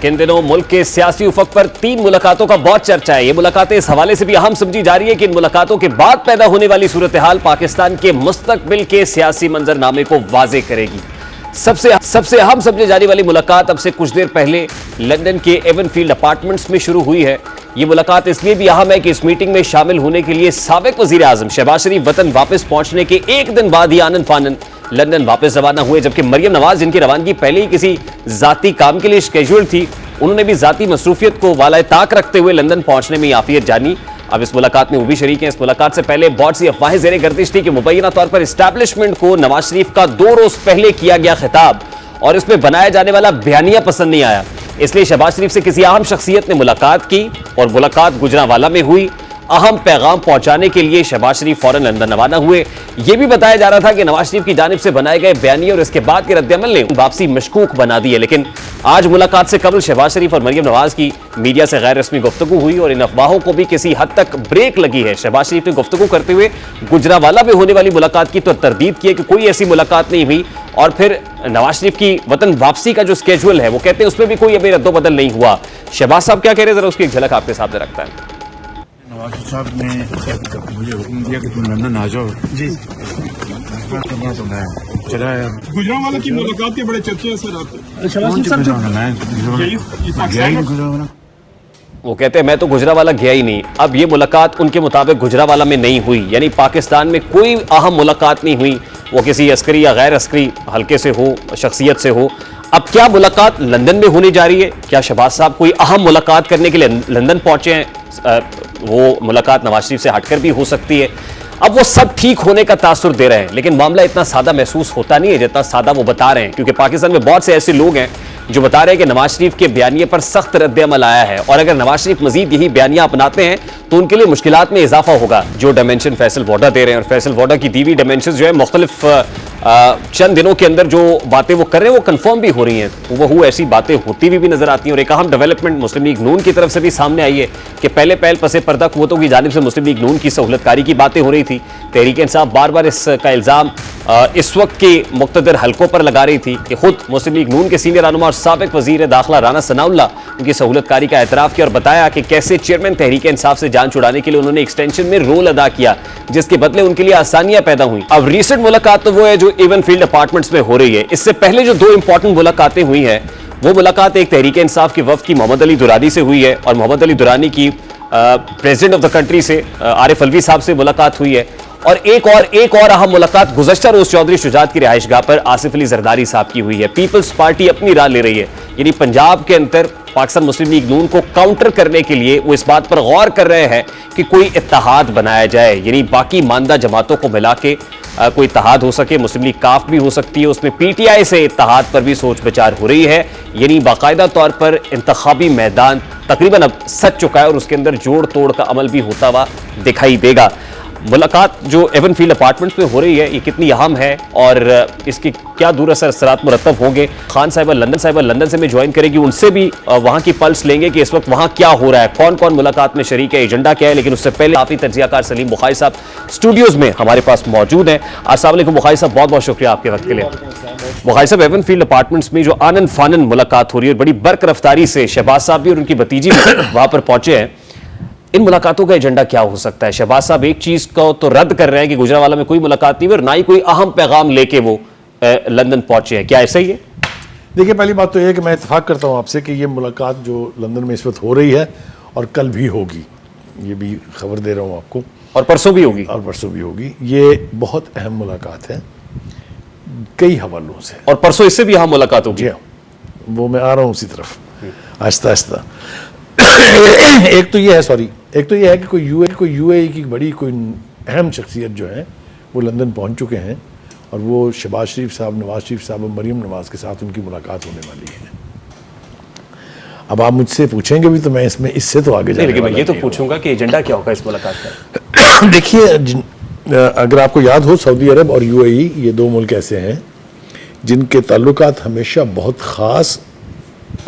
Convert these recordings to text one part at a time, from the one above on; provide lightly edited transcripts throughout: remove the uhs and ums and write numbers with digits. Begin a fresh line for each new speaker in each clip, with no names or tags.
इन दिनों मुल्क के सियासी उफक पर 3 मुलाकातों का बहुत चर्चा है। ये मुलाकातें इस हवाले से भी अहम समझी जा रही है कि इन मुलाकातों के बाद पैदा होने वाली सूरत हाल पाकिस्तान के मुस्तकबिल के सियासी मंजरनामे को वाजे करेगी। सबसे अहम समझी जाने वाली मुलाकात अब से कुछ देर पहले लंदन के एवनफील्ड अपार्टमेंट्स में शुरू हुई है। ये मुलाकात इसलिए भी अहम है कि इस मीटिंग में शामिल होने के लिए साबिक वजीर आजम शहबाज शरीफ वतन वापस पहुंचने के एक दिन बाद ही आनन फानन लंदन वापस रवाना हुए, जबकि मरियम नवाज, जिनकी रवानगी पहले ही किसी जाती काम के लिए शेड्यूल थी, उन्होंने भी जाती मसरूफियत को वाला ताक रखते हुए लंदन पहुंचने में आफियत जानी। अब इस मुलाकात में वो भी शरीक हैं। इस मुलाकात से पहले बहुत सी अफवाहें ज़ेरे गर्दिश थी कि मुबैना तौर पर इस्टेब्लिशमेंट को नवाज शरीफ का 2 रोज पहले किया गया खिताब और इसमें बनाया जाने वाला बयानिया पसंद नहीं आया, इसलिए शहबाज शरीफ से किसी अहम शख्सियत ने मुलाकात की और मुलाकात गुजरांवाला में हुई। अहम पैगाम पहुंचाने के लिए शहबाज शरीफ फौरन लंदन रवाना हुए। यह भी बताया जा रहा था कि नवाज शरीफ की जानिब से बनाए गए बयानिए और इसके बाद के रद्दअमल ने वापसी मशकूक बना दी है। लेकिन आज मुलाकात से कबल शहबाज शरीफ और मरियम नवाज की मीडिया से गैर रस्मी गुफ्तगू हुई और इन अफवाहों को भी किसी हद तक ब्रेक लगी है। शहबाज शरीफ ने गुफ्तगू करते हुए गुजरांवाला में होने वाली मुलाकात की तो तरदीद की है कि कोई ऐसी मुलाकात नहीं हुई, और फिर नवाज शरीफ की वतन वापसी का जो स्केड्यूल है वो कहते हैं उसमें भी कोई अभी रद्दोबदल नहीं हुआ। शहबाज साहब क्या कह रहे हैं, जरा उसकी एक झलक आपके सामने रखता है।
नवाज साहब ने मुझे हुक्म दिया कि तुम लंदन आ जाओ जी, तो मैं चला आया।
गुजरांवाला की मुलाकात के बड़े चर्चे हैं सर।
वो कहते हैं मैं तो गुजरांवाला गया ही नहीं। अब ये मुलाकात उनके मुताबिक गुजरांवाला में नहीं हुई, यानी पाकिस्तान में कोई अहम मुलाकात नहीं हुई, वो किसी अस्करी या गैर अस्करी हल्के से हो, शख्सियत से हो। अब क्या मुलाकात लंदन में होने जा रही है? क्या शहबाज साहब कोई अहम मुलाकात करने के लिए लंदन पहुंचे हैं? वो मुलाकात नवाज शरीफ से हटकर भी हो सकती है। अब वो सब ठीक होने का तासुर दे रहे हैं, लेकिन मामला इतना सादा महसूस होता नहीं है जितना सादा वो बता रहे हैं, क्योंकि पाकिस्तान में बहुत से ऐसे लोग हैं जो बता रहे हैं कि नवाज शरीफ के बयानिए पर सख्त रद्द-ए-अमल आया है और अगर नवाज शरीफ मजीद यही बयानिया अपनाते हैं तो उनके लिए मुश्किलात में इजाफा होगा। जो डायमेंशन फैसल वोडा दे रहे हैं, और फैसल वोडा की दीवी डायमेंशन जो है मुख्तलिफ चंद दिनों के अंदर जो बातें वो कर रहे हैं वो कंफर्म भी हो रही हैं, वो ऐसी बातें होती भी नजर आती हैं। और एक अहम डेवलपमेंट मुस्लिम लीग नून की तरफ से भी सामने आई है कि पहले पसे पर्दा कुव्वतों की जानिब से मुस्लिम लीग नून की सहूलतकारी की बातें हो रही थी। तहरीक इंसाफ बार बार इसका इल्ज़ाम इस वक्त के मुक़्तदर हलकों पर लगा रही थी कि खुद मुस्लिम लीग नून के सीनियर रहनुमा और साबिक वज़ीर दाखिला राना सनाउल्लाह उनकी सहूलतकारी का एतराफ़ किया और बताया कि कैसे चेयरमैन तहरीक इंसाफ से जान छुड़ाने के लिए उन्होंने एक्सटेंशन में रोल अदा किया, जिसके बदले उनके लिए आसानियां पैदा हुई। अब रीसेंट मुलाकात तो वो है जो एवनफील्ड अपार्टमेंट्स में हो रही है। इससे पहले जो 2 इंपॉर्टेंट मुलाकातें हुई हैं वो मुलाकात एक तहरीक इंसाफ के वफ्द की मोहम्मद अली दुरानी से हुई है और मोहम्मद अली दुरानी की प्रेसिडेंट ऑफ द कंट्री से आरिफ अलवी साहब से मुलाकात हुई है। और एक और अहम मुलाकात गुज़श्ता रोज चौधरी शुजात की रिहाइशगाह पर आसिफ अली जरदारी साहब की हुई है। पीपल्स पार्टी अपनी राह ले रही है, यानी पंजाब के अंदर पाकिस्तान मुस्लिम लीग नून को काउंटर करने के लिए वो इस बात पर गौर कर रहे हैं कि कोई इत्तेहाद बनाया जाए, यानी बाकी मानदा जमातों को मिला के कोई इत्तेहाद हो सके। मुस्लिम लीग काफ भी हो सकती है, उसमें पीटीआई से इत्तेहाद पर भी सोच विचार हो रही है, यानी बाकायदा तौर पर इंतखाबी मैदान तकरीबन अब सज चुका है और उसके अंदर जोड़ तोड़ का अमल भी होता हुआ दिखाई देगा। मुलाकात जो एवनफील्ड अपार्टमेंट्स में हो रही है ये कितनी अहम है और इसके क्या दूर असरात मुरतब होंगे? खान साहिबा लंदन से में ज्वाइन करेगी, उनसे भी वहां की पल्स लेंगे कि इस वक्त वहां क्या हो रहा है, कौन कौन मुलाकात में शरीक है, एजेंडा क्या है। लेकिन उससे पहले काफी तज्जियाकार सलीम बुखारी साहब स्टूडियोज में हमारे पास मौजूद हैं। अस्सलाम वालेकुम बुखारी साहब, बहुत बहुत शुक्रिया आपके वक्त के लिए। बुखारी साहब, एवनफील्ड अपार्टमेंट्स में जो आनन फानन मुलाकात हो रही है, बड़ी बर्क रफ्तारी से शहबाज साहब भी और उनकी भतीजी भी वहां पर पहुंचे हैं, इन मुलाकातों का एजेंडा क्या हो सकता है? शहबाज साहब एक चीज को तो रद्द कर रहे हैं कि गुजरांवाला में कोई मुलाकात नहीं हुई और ना ही कोई अहम पैगाम लेके वो लंदन पहुंचे हैं, क्या ऐसा ही है?
देखिए, पहली बात तो यह है कि मैं इत्तेफाक करता हूं आपसे कि ये मुलाकात जो लंदन में इस वक्त हो रही है और कल भी होगी, ये भी खबर दे रहा हूं आपको,
और परसों भी होगी।
ये बहुत अहम मुलाकात है कई हवालों से, और
परसों इससे भी अहम मुलाकात होगी।
वो मैं आ रहा हूं उसी तरफ आहिस्ता आहिस्ता। एक तो ये है कि कोई यूएई की बड़ी कोई अहम शख्सियत जो है वो लंदन पहुंच चुके हैं और वो शहबाज शरीफ साहब, नवाज शरीफ साहब और मरियम नवाज के साथ उनकी मुलाकात होने वाली है। अब आप मुझसे पूछेंगे भी तो मैं इसमें इससे तो आगे जाने
वाला नहीं, ये तो पूछूंगा कि एजेंडा क्या होगा इस मुलाकात का।
देखिए, अगर आपको याद हो, सऊदी अरब और यूएई ये 2 मुल्क ऐसे हैं जिनके ताल्लुकात हमेशा बहुत ख़ास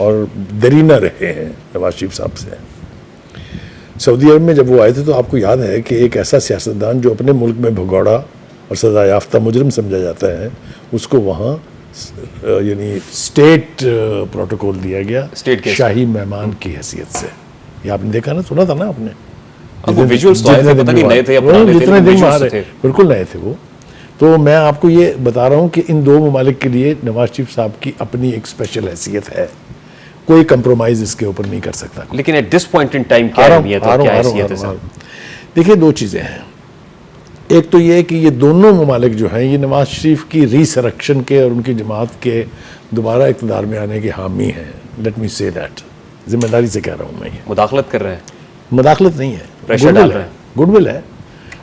और दरीना रहे हैं नवाज शरीफ साहब से। सऊदी अरब में जब वो आए थे तो आपको याद है कि एक ऐसा सियासतदान जो अपने मुल्क में भगौड़ा और सजा याफ्ता मुजरिम समझा जाता है, उसको वहाँ यानी स्टेट प्रोटोकॉल दिया गया,
State case।
शाही मेहमान की हैसियत से। ये आपने देखा ना, सुना था ना आपने?
अब वो visuals तो आए थे, पता नहीं नए थे या पुराने थे,
जितने
लेकिन
दिन
visuals
वहाँ
तो
रहे,
थे।
बिल्कुल नए थे वो। तो मैं आपको ये बता रहा हूँ कि इन दो ममालिक के लिए नवाज शरीफ साहब की अपनी एक स्पेशल हैसियत है, कोई कंप्रोमाइज इसके ऊपर नहीं कर सकता।
लेकिन at this point in time क्या अहमियत है, क्या हैसियत है सर?
देखिए, दो चीज़ें हैं। एक तो ये कि ये दोनों ममालिक जो हैं, ये नवाज शरीफ की रिसरेक्शन के और उनकी जमात के दोबारा इक़्तिदार में आने के हामी हैं। लेट मी से दैट, जिम्मेदारी से कह रहा हूँ मैं ये।
मुदाखलत कर रहे हैं,
मुदाखलत नहीं है,
प्रेशर डाल रहे हैं।
गुडविल है,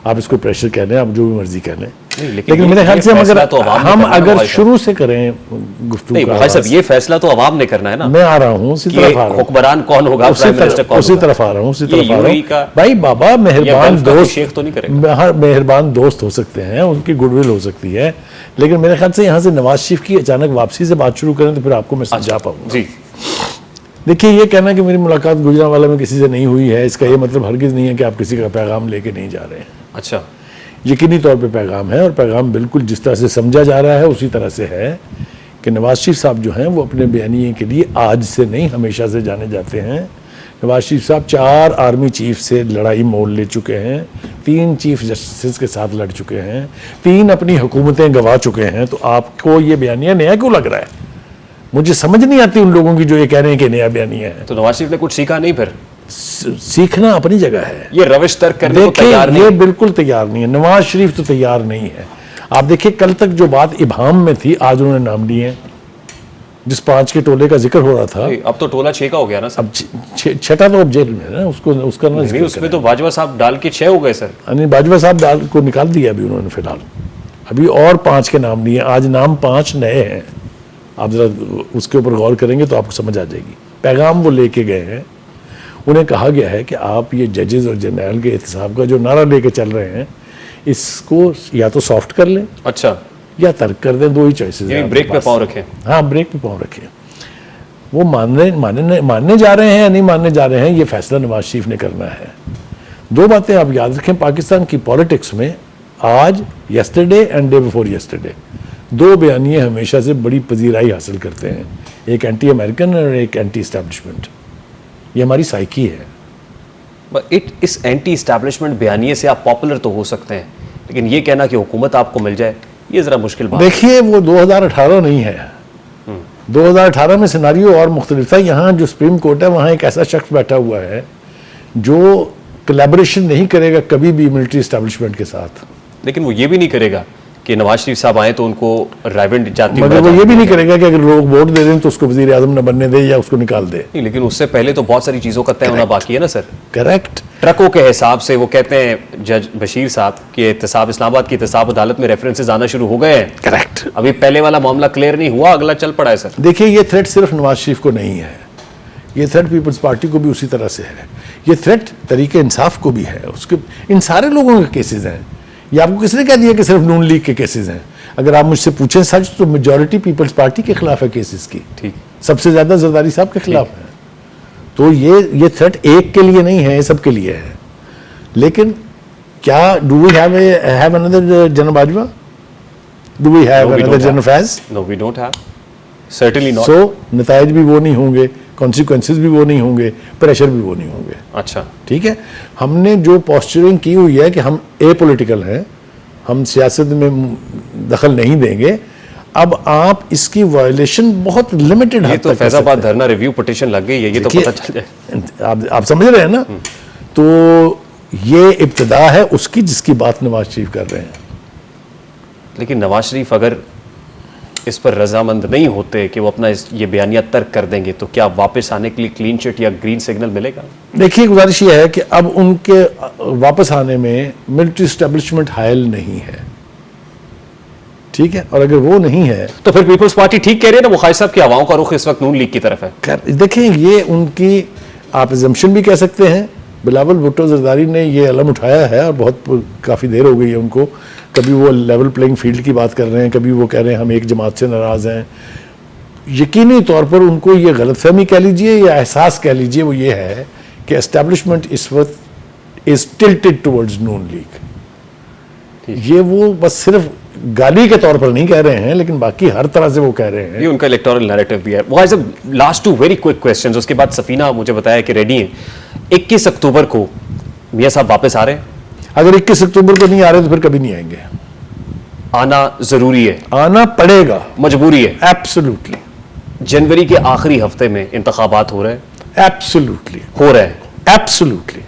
आप इसको प्रेशर कह लें, आप जो भी मर्जी कह लें।
नहीं,
लेकिन मेरे ख्याल से हम अगर शुरू से करें गुफ्तगू
नहीं
का
भाई साहब,
आगाज़,
ये फैसला तो अवाम ने करना है ना,
मैं आ रहा हूँ उसी
कि
तरफ आ रहा हूँ,
हुक्मरान कौन होगा,
उसी
प्राइम मिनिस्टर कौन
उसी
होगा।
तरफ आ रहा हूँ, उसी
ये
तरफ आ रहा
UAE का
हूँ। भाई बाबा
या
मेहरबान
गल्फ का
दोस्त,
शेख तो नहीं करेगा।
मेहरबान दोस्त हो सकते हैं, उनकी गुडविल हो सकती है, लेकिन मेरे ख्याल से यहाँ से नवाज शरीफ की अचानक वापसी से बात शुरू करें तो फिर आपको मैं समझा पाऊंगा।
जी,
देखिए, ये कहना कि मेरी मुलाकात गुजरांवाला में किसी से नहीं हुई है, इसका ये मतलब हरगिज़ नहीं है कि आप किसी का पैगाम लेके नहीं जा रहे हैं।
अच्छा,
यकीनी तौर पे पैगाम है, और पैगाम बिल्कुल जिस तरह से समझा जा रहा है उसी तरह से है कि नवाज शरीफ साहब जो हैं वो अपने बयानिए के लिए आज से नहीं हमेशा से जाने जाते हैं। नवाज शरीफ साहब 4 आर्मी चीफ से लड़ाई मोल ले चुके हैं, 3 चीफ जस्टिस के साथ लड़ चुके हैं, 3 अपनी हुकूमतें गंवा चुके हैं। तो आपको ये बयानिया नया क्यों लग रहा है? मुझे समझ नहीं आती उन लोगों की जो ये कह रहे हैं कि नया बयानिया है।
तो नवाज शरीफ ने कुछ सीखा नहीं फिर?
सीखना अपनी जगह है।
ये रविश तर्क करने को
देखिए,
तैयार नहीं
ये
है।
बिल्कुल तैयार नहीं है, नवाज शरीफ तो तैयार नहीं है। आप देखिए, कल तक जो बात इबाम में थी, आज उन्होंने नाम लिए हैं। जिस 5 के टोले का जिक्र हो रहा था,
अब तो टोला 6 का हो गया ना सर।
अब छठा तो अब जेल में है ना, उसको उसका ना
नहीं,
जिक्र
उसमें तो बाजवा साहब डाल के 6 हो गए सर।
करें। बाजवा साहब डाल को निकाल दिया अभी उन्होंने फिलहाल, अभी और 5 के नाम लिए। आज नाम 5 नए हैं। आप जरा उसके ऊपर गौर करेंगे तो आपको समझ आ जाएगी। पैगाम वो लेके गए हैं, उन्हें कहा गया है कि आप ये जजेस और जनरल के एहतसाब का जो नारा लेके चल रहे हैं, इसको या तो सॉफ्ट कर लें
अच्छा,
या तर्क कर दें, 2 ही चॉइसेस हैं।
ब्रेक पे पाँव रखें।
हाँ, ब्रेक पे पाँव रखें। वो मानने जा रहे हैं या नहीं मानने जा रहे हैं, ये फैसला नवाज शरीफ ने करना है। 2 बातें आप याद रखें पाकिस्तान की पॉलिटिक्स में, आज, yesterday and day before yesterday, 2 बयानिए हमेशा से बड़ी पजीराई हासिल करते हैं, एक एंटी अमेरिकन और एक एंटी इस्टेब्लिशमेंट। ये हमारी साइकी है।
इस एंटी इस्टेब्लिशमेंट बयानिए से आप पॉपुलर तो हो सकते हैं, लेकिन ये कहना कि हुकूमत आपको मिल जाए, ये जरा मुश्किल बात है।
देखिए, वो 2018 नहीं है। 2018 में सिनारियो और मुख्तलिफ था। यहाँ जो सुप्रीम कोर्ट है, वहाँ एक ऐसा शख्स बैठा हुआ है जो कोलैबोरेशन नहीं करेगा कभी भी मिलिट्री इस्टेब्लिशमेंट के साथ।
लेकिन वो ये भी नहीं करेगा कि नवाज शरीफ साहब आए तो उनको राइवेंट जाती,
मगर वो ये भी नहीं करेगा कि अगर लोग वोट दे दें तो उसको वजीर आजम न बनने दे या उसको निकाल दे।
नहीं, लेकिन उससे पहले तो बहुत सारी चीज़ों का तय होना बाकी है ना सर।
करेक्ट।
ट्रकों के हिसाब से वो कहते हैं जज बशीर साहब कि एहतसाब, इस्लामाबाद की एहतसाब अदालत में रेफरेंसेस आना शुरू हो गए हैं।
करेक्ट।
अभी पहले वाला मामला क्लियर नहीं हुआ, अगला चल पड़ा है सर।
देखिए, ये थ्रेट सिर्फ नवाज शरीफ को नहीं है, ये थ्रेट पीपल्स पार्टी को भी उसी तरह से है, ये थ्रेट तरीके इंसाफ को भी है। उसके इन सारे लोगों के केसेस हैं। ये आपको किसने कह दिया कि सिर्फ नून लीग के केसेस हैं? अगर आप मुझसे पूछें सच, तो मेजॉरिटी पीपल्स पार्टी के खिलाफ है केसेस की,
ठीक,
सबसे ज्यादा जरदारी साहब के खिलाफ है। तो ये थ्रेट एक के लिए नहीं है, ये सबके लिए है। लेकिन क्या do we have another general Bajwa? Do we have another general Faiz?
No, we don't have, certainly not.
So नताइज भी वो नहीं होंगे, कॉन्सिक्वेंसेज भी वो नहीं होंगे, प्रेशर भी वो नहीं होंगे।
अच्छा,
ठीक है। हमने जो पोस्चरिंग की हुई है कि हम एपॉलिटिकल हैं, हम सियासत में दखल नहीं देंगे, अब आप इसकी वायलेशन बहुत लिमिटेड
ये तो फैजाबाद धरना रिव्यू पिटीशन लग गई है, ये तो पता चल जाए।
आप समझ रहे हैं ना? तो ये इब्तिदा है उसकी जिसकी बात नवाज शरीफ कर रहे हैं।
लेकिन नवाज शरीफ अगर इस पर रजामंद नहीं होते कि वो अपना ये बयानिया तर्क कर देंगे, तो क्या वापस आने के लिए क्लीन चिट या ग्रीन सिग्नल मिलेगा?
देखिए, गुजारिश ये है कि अब उनके वापस आने में मिलिट्री एस्टेब्लिशमेंट हायल नहीं है, ठीक है, और अगर वो नहीं है
तो फिर पीपल्स पार्टी ठीक कह रही है ना, मुखालिफ साहब की हवाओं का रुख इस वक्त नून लीग की तरफ है।
देखिए, ये उनकी आप एजम्पशन भी कह सकते हैं। बिलावल भुट्टो जरदारी ने ये अलम उठाया है और बहुत काफ़ी देर हो गई है उनको। कभी वो लेवल प्लेइंग फील्ड की बात कर रहे हैं, कभी वो कह रहे हैं हम एक जमात से नाराज़ हैं। यकीनी तौर पर उनको ये गलतफहमी कह लीजिए या एहसास कह लीजिए, वो ये है कि एस्टेब्लिशमेंट इस वक्त is tilted towards Noon league. ये वो बस सिर्फ गाली के तौर पर नहीं कह रहे हैं, लेकिन बाकी हर तरह से वो कह रहे हैं।
ये उनका इलेक्टोरल नैरेटिव भी है। वो last two very quick questions, उसके बाद सफीना मुझे बताया कि रेडी हैं। 21 अक्टूबर को मियां साहब वापस आ रहे हैं?
अगर 21 अक्टूबर को नहीं आ रहे तो फिर कभी नहीं आएंगे।
आना जरूरी है,
आना पड़ेगा,
मजबूरी है।
एब्सोल्युटली।
जनवरी के आखिरी हफ्ते में इंतखाबात हो रहे हैं?
एब्सोल्युटली
हो रहे हैं।
एब्सोल्युटली।